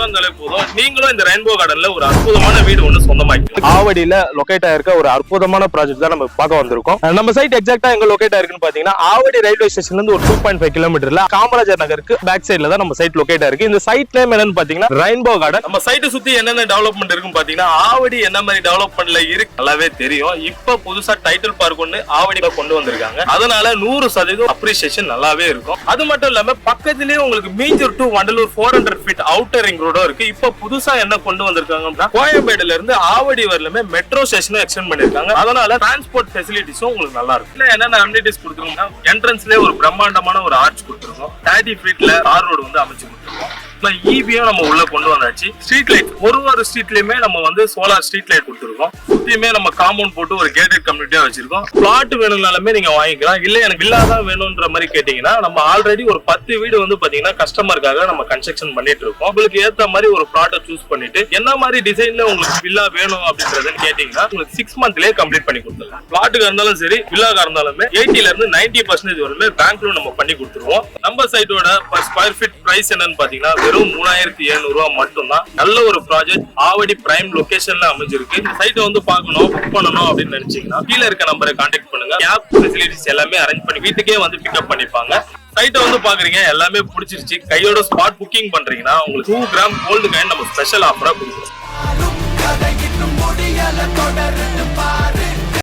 இருந்தாலே போதும், நீங்களும் இந்த ரெயின்போ கார்டன்ல ஒரு அற்புதமான வீடு ஒண்ணு சொந்தமாக்கி ஆவடியில லொகேட் ஆயிருக்க ஒரு அற்புதமான ப்ராஜெக்ட் தான் நம்ம பார்க்க வந்திருக்கோம். நம்ம சைட் எக்ஸாக்டா எங்க லொகேட் ஆயிருக்குன்னு பாத்தீங்கன்னா ஆவடி ரயில்வே ஸ்டேஷன்ல இருந்து ஒரு 2.5 கிலோமீட்டர்ல காமராஜர் நகருக்கு பேக் சைடுல தான் நம்ம சைட் லொகேட் ஆயிருக்கு. இந்த சைட் நேம் என்னன்னு பாத்தீங்கன்னா ரெயின்போ கார்டன். நம்ம சைட்டை சுத்தி என்னென்ன டெவலப்மெண்ட் இருக்குன்னு பாத்தீங்கன்னா ஆவடி என்ன மாதிரி டெவலப்மெண்ட்ல இருக்கு நல்லாவே தெரியும். இப்ப புதுசா டைட்டில் பார்க் ஒன்னு ஆவடியில கொண்டு வந்திருக்காங்க. அதனால 100% அப்ரிசியேஷன் நல்லாவே இருக்கும். அது மட்டும் இல்லாம பக்கத்திலேயே உங்களுக்கு Minjur to Vandalur 400 feet outer ring ரோடும் இருக்கு. இப்ப புதுசா என்ன கொண்டு வந்திருக்காங்கன்னா கோயம்பேடுல இருந்து ஆவடி வரலுமே மெட்ரோ ஸ்டேஷனும் எக்ஸ்டெண்ட் பண்ணிருக்காங்க. அதனால டிரான்ஸ்போர்ட் ஃபெசிலிட்டிஸும் உங்களுக்கு நல்லா இருக்கும். இல்ல என்னென்ன அம்யூனிட்டிஸ் கொடுத்துருக்கோம்னா என்ட்ரன்ஸ்லயே ஒரு பிரம்மாண்டமான ஒரு ஆர்ச் கொடுத்துருக்கோம். 30 ஃபீட்ல தார் ரோடு வந்து அமைச்சு கொடுத்துருக்கோம். ஈபியும் நம்ம உள்ள கொண்டு வந்தாச்சு. ஸ்ட்ரீட் லைட் ஒரு ஸ்ட்ரீட்லயுமே நம்ம வந்து சோலார் ஸ்ட்ரீட் லைட் கொடுத்துருக்கோம். சுத்தியுமே நம்ம காம்பவுண்ட் போட்டு ஒரு கேட்டட் கம்யூனிட்டியா வச்சிருக்கோம். பிளாட் வேணும்னாலுமே நீங்க வாங்கிக்கலாம். இல்ல எனக்கு வில்லா தான் வேணும்ன்ற மாதிரி கேட்டீங்கன்னா நம்ம ஆல்ரெடி ஒரு 10 வீடு வந்து பாத்தீங்கன்னா கஸ்டமருக்காக நம்ம கன்ஸ்ட்ரக்ஷன் பண்ணிட்டு இருக்கோம். உங்களுக்கு ஏத்த மாதிரி ஒரு பிளாட்டை சூஸ் பண்ணிட்டு என்ன மாதிரி டிசைன்ல உங்களுக்கு வில்லா வேணும் அப்படின்றத கேட்டீங்கன்னா உங்களுக்கு 6 மந்த்லயே கம்ப்ளீட் பண்ணி கொடுத்துருவோம். பிளாட்டுக்கு இருந்தாலும் சரி வில்லாக்கா இருந்தாலுமே 80ல இருந்து 90% வரையுமே பேங்க் லோன் நம்ம பண்ணி கொடுத்துருவோம். நம்ம சைட்டோட பர் ஸ்கொயர் ஃபீட் பிரைஸ் என்னன்னு பாத்தீங்கன்னா வெறும் 3700 ரூபாய் மட்டும்தான். நல்ல ஒரு ப்ராஜெக்ட் ஆவடி பிரைம் லொகேஷன்ல அமைஞ்சிருக்கு. இந்த சைட்டை வந்து பார்க்கணும் புக் பண்ணணும் அப்படின்னு நினைச்சீங்கன்னா கீழே இருக்க நம்பரை கான்டாக்ட் பண்ணுங்க. கேப் ஃபெசிலிட்டிஸ் எல்லாமே அரேஞ்ச் பண்ணி வீட்டுக்கே வந்து பிக்கப் பண்ணிப்பாங்க. சைட்டை வந்து பாக்குறீங்க எல்லாமே பிடிச்சிருச்சு கையோட ஸ்பாட் புக்கிங் பண்றீங்கன்னா உங்களுக்கு 2 கிராம் கோல்டு காயின் நம்ம ஸ்பெஷல் ஆஃபரா கொடுக்குறோம்.